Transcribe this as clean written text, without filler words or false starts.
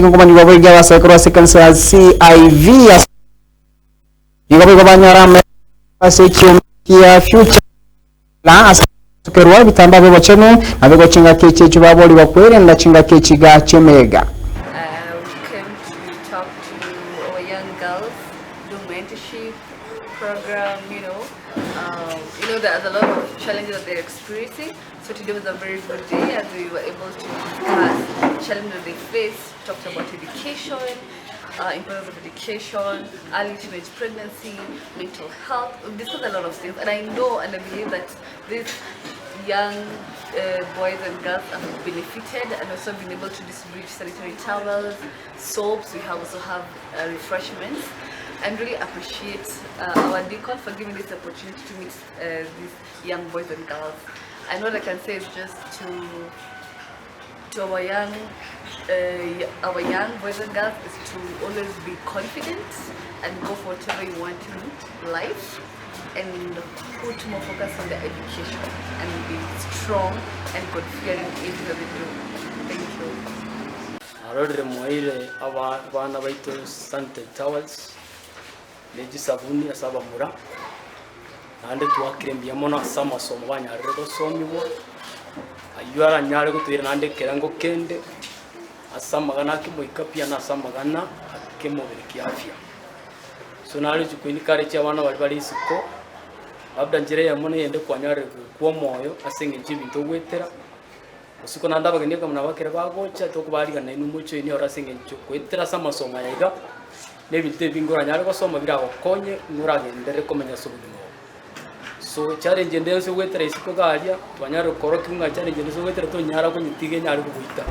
Kali ngomani wabega wa Cycross Cancer CIV Yigabe banyara ya future la tukerwa bitamba bebo chenu abego chinga keche chubaboli bakwere nda chinga keche ga chemega. We came to talk to our young girls, do mentorship program, there's a lot of challenges that they're experiencing. So today was a very good day as we were able to discuss challenges that they face, talked about education, importance of education, early teenage pregnancy, mental health. We discussed a lot of things, and I know and I believe that these young boys and girls have benefited and also been able to distribute sanitary towels, soaps. We also have refreshments. And really appreciate our deacon for giving this opportunity to meet these young boys and girls. And what I can say is just to our young boys and girls is to always be confident and go for whatever you want in life, and put more focus on their education and be strong and God-fearing in everything that they do. Thank you. Arore moire abana baito sanitary towels leji sabuni asaba mura nande tuakirembia mona sama somo banyarire ko somibo ayuara nyare gutwira nande kerango kende asamagana kiboika pia na asamagana akemobere kiafya so nari chukwini kare cha bana bali isiko labda njire ya mona yende kwanyare ku moyo asenge chibinto gwetera usiko nanda bagende kamuna bakere bagocha tokubari kana inumucho ini ora asenge kwetera sama somo yayiga nebite bingora nyare ko soma birago konye nguragendere komenya sobudimo so challenge ndense gwetera isiko galia twanyare korokinga challenge ndense gwetera to nyara ko nyitige nyare kubuita